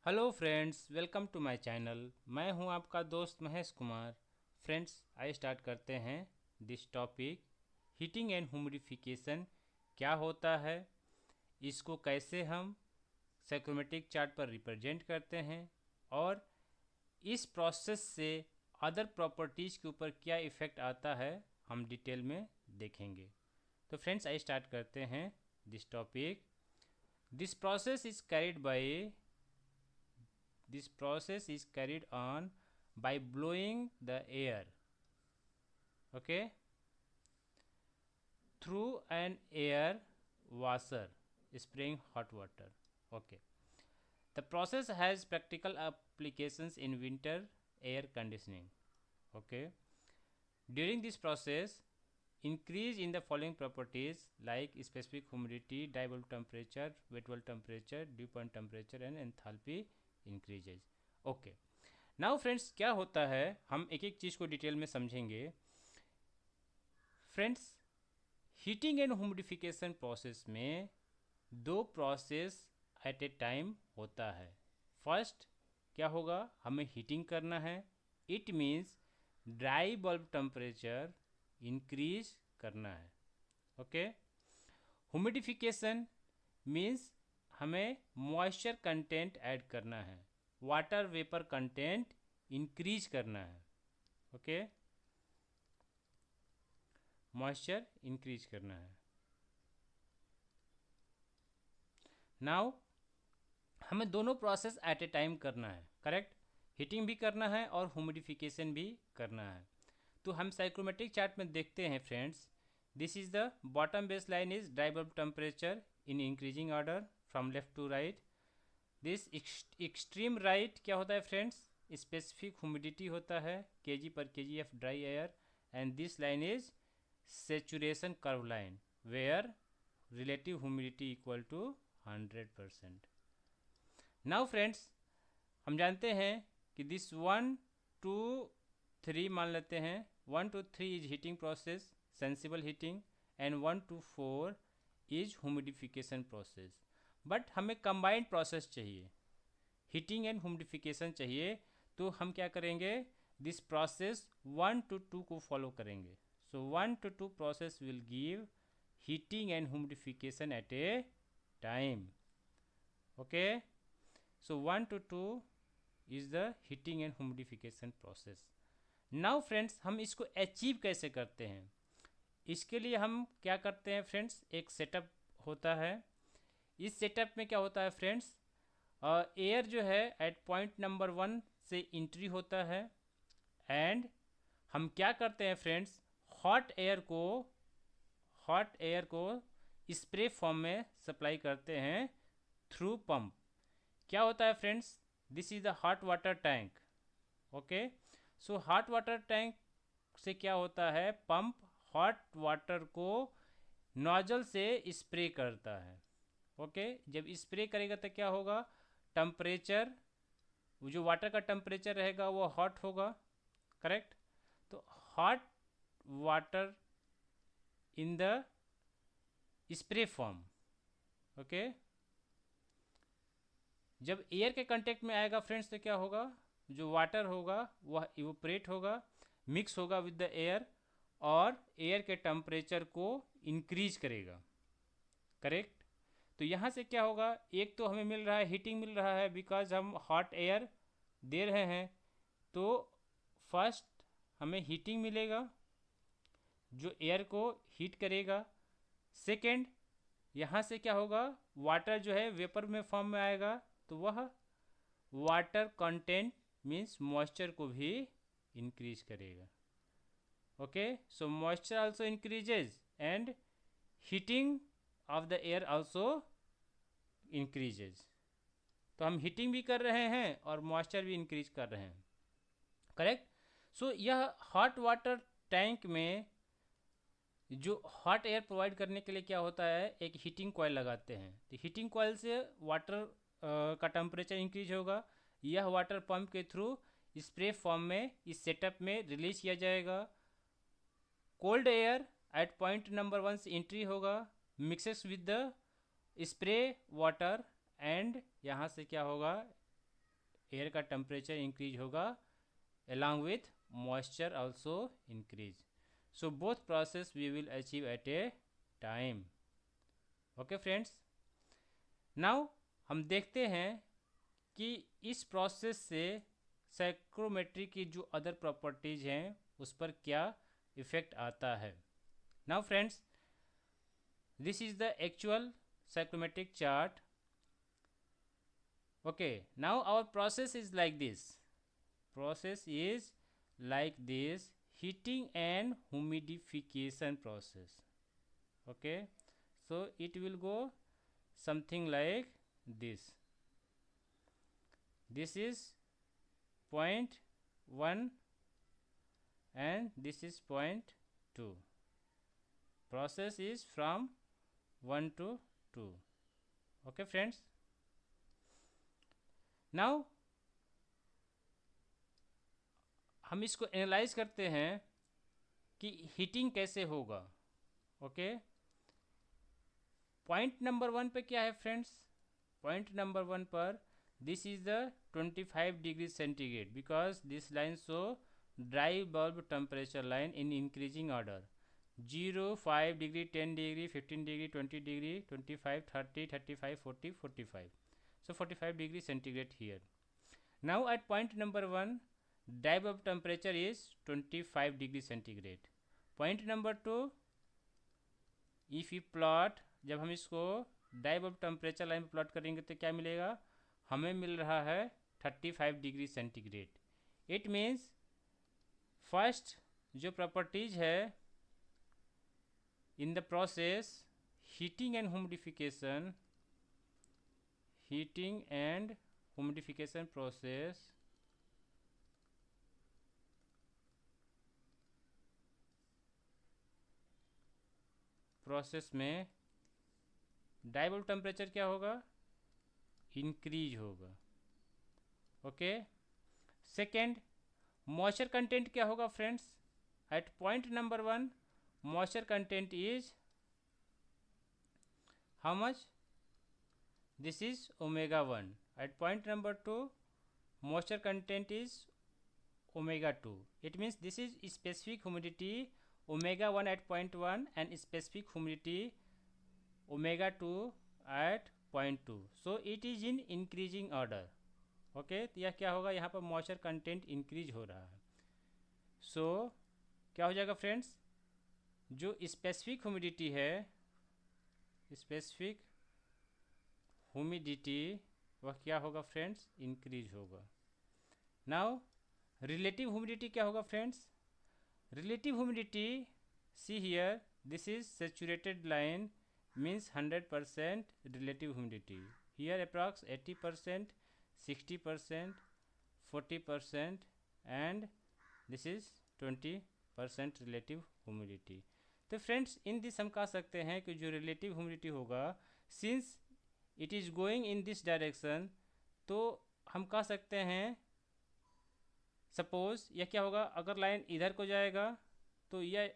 Hello friends, welcome to my channel. मैं हूं आपका दोस्त महेश कुमार। फ्रेंड्स, आइए स्टार्ट करते हैं this topic. Heating and humidification क्या होता है, इसको कैसे हम साइक्रोमेट्रिक चार्ट पर रिप्रेजेंट करते हैं और इस प्रोसेस से अदर प्रॉपर्टीज़ के ऊपर क्या इफ़ेक्ट आता है, हम डिटेल में देखेंगे। तो फ्रेंड्स, आइए स्टार्ट करते हैं this topic. This process is carried by This process is carried on by blowing the air, okay, through an air washer, spraying hot water. Okay. The process has practical applications in winter air conditioning. Okay. During this process, increase in the following properties like specific humidity, dye bulb temperature, wet bulb temperature, dew point temperature and enthalpy increases. Okay. Now friends, क्या होता है, हम एक एक चीज़ को detail में समझेंगे। Friends, heating and humidification process में दो प्रोसेस एट ए टाइम होता है। फर्स्ट क्या होगा, हमें हीटिंग करना है। It means dry bulb temperature increase करना है। ओके। ह्यूमिडिफिकेशन मीन्स हमें मॉइस्चर कंटेंट ऐड करना है, वाटर वेपर कंटेंट इंक्रीज करना है। ओके, मॉइस्चर इंक्रीज करना है। नाउ हमें दोनों प्रोसेस एट ए टाइम करना है, करेक्ट। हीटिंग भी करना है और ह्यूमिडिफिकेशन भी करना है। तो हम साइक्रोमेट्रिक चार्ट में देखते हैं friends, this is the bottom base line is dry bulb temperature in increasing order from left to right. This extreme right क्या होता है फ्रेंड्स, स्पेसिफिक ह्यूमिडिटी होता है, केजी पर KG of dry air. And this line is saturation curve line where relative humidity equal to 100%. Now friends, हम जानते हैं कि दिस 1 to 3 मान लेते हैं। 1 to 3 is heating process, sensible heating, and 1 to 4 is humidification process. But हमें combined process चाहिए, heating and humidification चाहिए। तो हम क्या करेंगे, दिस प्रोसेस 1 to 2 को फॉलो करेंगे। So 1 to 2 process will give heating and humidification at a time. Okay. So 1 to 2 is the heating and humidification process. Now friends, हम इसको अचीव कैसे करते हैं, इसके लिए हम क्या करते हैं फ्रेंड्स, एक सेटअप होता है। इस सेटअप में क्या होता है फ्रेंड्स, एयर जो है एट पॉइंट नंबर 1 से इंट्री होता है। एंड हम क्या करते हैं फ्रेंड्स, हॉट एयर को स्प्रे फॉर्म में सप्लाई करते हैं थ्रू पंप। क्या होता है friends, this is the hot water tank. Okay. So hot water tank से क्या होता है, पंप हॉट वाटर को नोजल से स्प्रे करता है। ओके। जब स्प्रे करेगा तो क्या होगा, टेम्परेचर, जो वाटर का टेम्परेचर रहेगा वो हॉट होगा, करेक्ट। तो hot water in the spray form. Okay. जब एयर के कांटेक्ट में आएगा फ्रेंड्स तो क्या होगा, जो वाटर होगा वह इवोपरेट होगा, मिक्स होगा विद द एयर, और एयर के टेम्परेचर को इंक्रीज करेगा, करेक्ट। तो यहाँ से क्या होगा, एक तो हमें मिल रहा है, हीटिंग मिल रहा है, बिकॉज हम हॉट एयर दे रहे हैं। तो फर्स्ट हमें हीटिंग मिलेगा जो एयर को हीट करेगा। सेकेंड, यहाँ से क्या होगा, वाटर जो है वेपर में फॉर्म में आएगा, तो वह वाटर कंटेंट मीन्स मॉइस्चर को भी इंक्रीज करेगा। Okay. So moisture also increases and heating of the air also increases. तो हम हीटिंग भी कर रहे हैं और मॉइस्चर भी इंक्रीज कर रहे हैं, करेक्ट। सो यह हॉट वाटर टैंक में जो हॉट एयर प्रोवाइड करने के लिए क्या होता है, एक हीटिंग कॉइल लगाते हैं। तो हीटिंग कॉइल से वाटर का टेम्परेचर इंक्रीज होगा, यह वाटर पंप के थ्रू स्प्रे फॉर्म में इस सेटअप में रिलीज किया जाएगा। Cold air at point number 1 से एंट्री होगा, mixes with the spray water, and यहाँ से क्या होगा, एयर का टेम्परेचर इंक्रीज होगा, along with moisture also increase. So both process we will achieve at a time. Okay friends, now हम देखते हैं कि इस प्रोसेस से साइक्रोमेट्री की जो अदर प्रॉपर्टीज हैं उस पर क्या इफेक्ट आता है. Now friends, this is the actual cyclometric chart. Okay, now our process is like this. Process is like this, heating and humidification process. Okay, so it will go something like this. This is point 1 and this is point 2. Process is from 1 to 2. Okay friends, now हम इसको analyse करते हैं कि heating कैसे होगा. Okay, point number 1 पे क्या है फ्रेंड्स. पॉइंट नंबर 1 पर this is the 25 degree centigrade because this line show dry bulb temperature line in increasing order. 0, 5 degree, 10 degree, 15 degree, 20 degree, 25, 30, 35, 40, 45. So 45 degree centigrade here. Now at point number 1, dry bulb temperature is 25 degree centigrade. Point number 2, if you plot, जब हम इसको dry bulb temperature line plot करेंगे तो क्या मिलेगा, हमें मिल रहा है 35 degree centigrade. It means first जो प्रॉपर्टीज है in the process heating and humidification process में ड्राई बल्ब टेम्परेचर क्या होगा, इंक्रीज होगा. ओके, सेकेंड मॉइस्चर कंटेंट क्या होगा friends. At point number 1 moisture content is how much, this is omega 1. At point number 2 moisture content is omega 2. It means this is specific humidity omega 1 at point 1 and specific humidity omega 2 at point 2. So it is in increasing order. Okay, तो यह क्या होगा, यहाँ पर moisture content increase हो रहा है. So क्या हो जाएगा फ्रेंड्स, जो specific humidity है, specific ह्यूमिडिटी वह क्या होगा फ्रेंड्स, इंक्रीज होगा. नाउ रिलेटिव ह्यूमिडिटी क्या होगा friends. Relative humidity, see here, this is saturated line means 100% relative humidity. Here approx 80%, 60%, 40% and this is 20% relative humidity. तो फ्रेंड्स इन दिस हम कह सकते हैं कि जो रिलेटिव ह्यूमिडिटी होगा, since it is going in this direction, तो हम कह सकते हैं सपोज यह क्या होगा, अगर लाइन इधर को जाएगा तो यह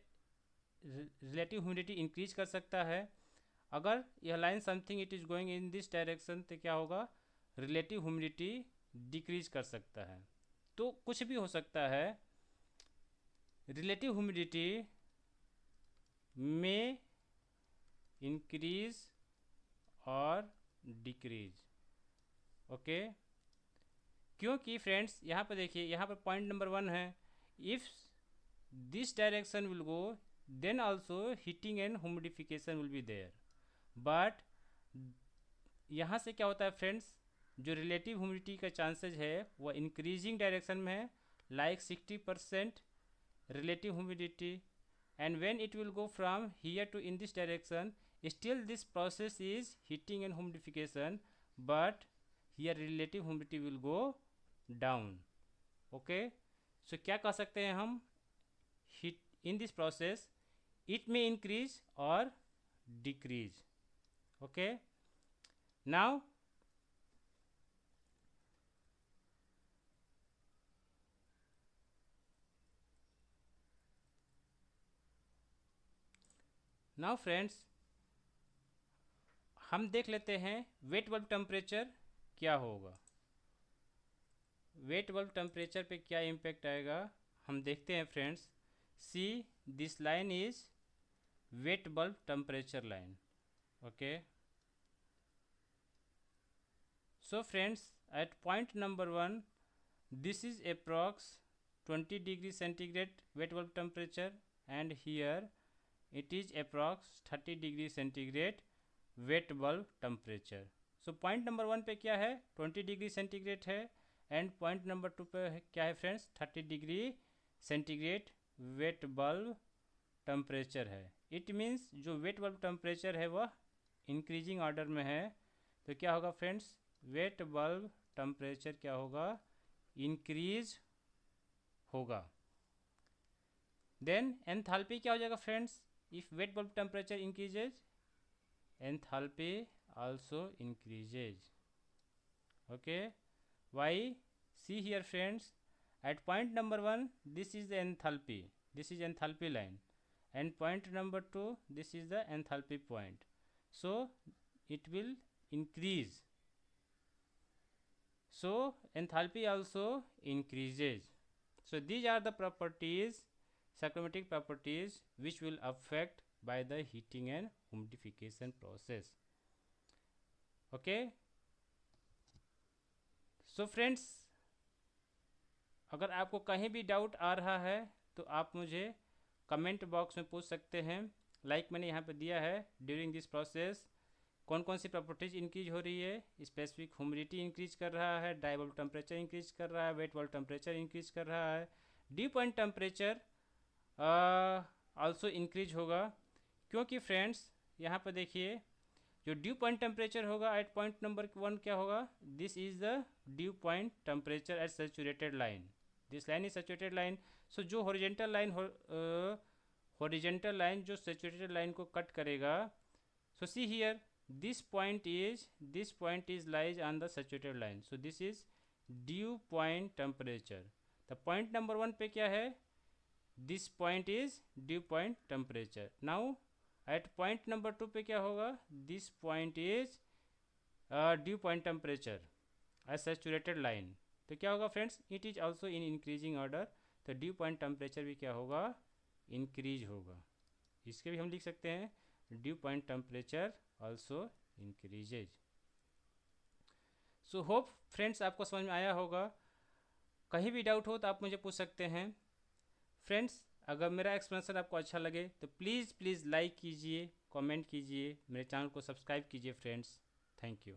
रिलेटिव ह्यूमिडिटी इंक्रीज कर सकता है. अगर यह line something it is going in this direction तो क्या होगा, रिलेटिव ह्यूमिडिटी डिक्रीज कर सकता है. तो कुछ भी हो सकता है. रिलेटिव ह्यूमिडिटी में इंक्रीज और डिक्रीज. ओके, क्योंकि फ्रेंड्स यहाँ पर देखिए, यहाँ पर पॉइंट नंबर 1 है. If this direction will go then also heating and humidification will be there. But यहाँ से क्या होता है फ्रेंड्स, जो रिलेटिव ह्यूमिडिटी का चांसेज है वह इंक्रीजिंग डायरेक्शन में है, like 60% relative humidity, and when it will go from here to in this direction, still this process is heating and humidification, but here relative humidity will go down. Okay, so क्या कह सकते हैं हम, heat in this process it may increase or decrease. Okay, now friends हम देख लेते हैं wait bulb temperature क्या होगा. वेट बल्ब टेम्परेचर पे क्या इम्पेक्ट आएगा हम देखते हैं friends. See this line is wait bulb temperature line. Okay, so friends, at point number 1 this is approx 20 degree centigrade wet bulb temperature, and here it is approx 30 degree centigrade wet bulb temperature. So point number 1 पे क्या है 20 degree centigrade है, and point number 2 पे क्या है friends 30 degree centigrade wait bulb temperature है। It means जो wait bulb temperature है वह इंक्रीजिंग ऑर्डर में है। तो क्या होगा फ्रेंड्स, वेट बल्ब टेम्परेचर क्या होगा, इंक्रीज होगा। देन एंथैल्पी क्या हो जाएगा friends, if wet bulb temperature increases enthalpy also increases. Okay, why, see here friends, at point number 1 this is the enthalpy, this is enthalpy line, and point number 2 this is the enthalpy point, so it will increase, so enthalpy also increases. So these are the properties, cyclomatic properties, which will affect by the heating and humidification process. Okay, so friends, अगर आपको कहीं भी doubt आ रहा है तो आप मुझे comment box में पूछ सकते हैं। लाइक मैंने यहाँ पे दिया है, ड्यूरिंग दिस प्रोसेस कौन कौन सी प्रॉपर्टीज इंक्रीज हो रही है। स्पेसिफिक ह्यूमिडिटी इंक्रीज कर रहा है, ड्राई बल्ब टेम्परेचर इंक्रीज कर रहा है, वेट बल्ब टेम्परेचर इंक्रीज कर रहा है, dew point temperature also increase होगा। क्योंकि फ्रेंड्स यहाँ पर देखिए जो ड्यू पॉइंट टेम्परेचर होगा एट पॉइंट नंबर 1 क्या होगा, this is the dew point temperature at saturated line, this line is saturated line. So जो हॉरिजेंटल लाइन जो सैचुरेटेड लाइन को कट करेगा, so see here this point is lies on the saturated line, so this is dew point temperature. the point number 1 पे क्या है, this point is dew point temperature. now at point number 2 पे क्या होगा, this point is dew point temperature as saturated line. तो क्या होगा friends, it is also in increasing order, तो ड्यू पॉइंट टेम्परेचर भी क्या होगा, इंक्रीज होगा। इसके भी हम लिख सकते हैं due point temperature also increases. So hope friends आपको समझ में आया होगा। कहीं भी डाउट हो तो आप मुझे पूछ सकते हैं। फ्रेंड्स अगर मेरा एक्सप्लेनेशन आपको अच्छा लगे तो प्लीज़ लाइक कीजिए, कमेंट कीजिए, मेरे चैनल को सब्सक्राइब कीजिए फ्रेंड्स। Thank you.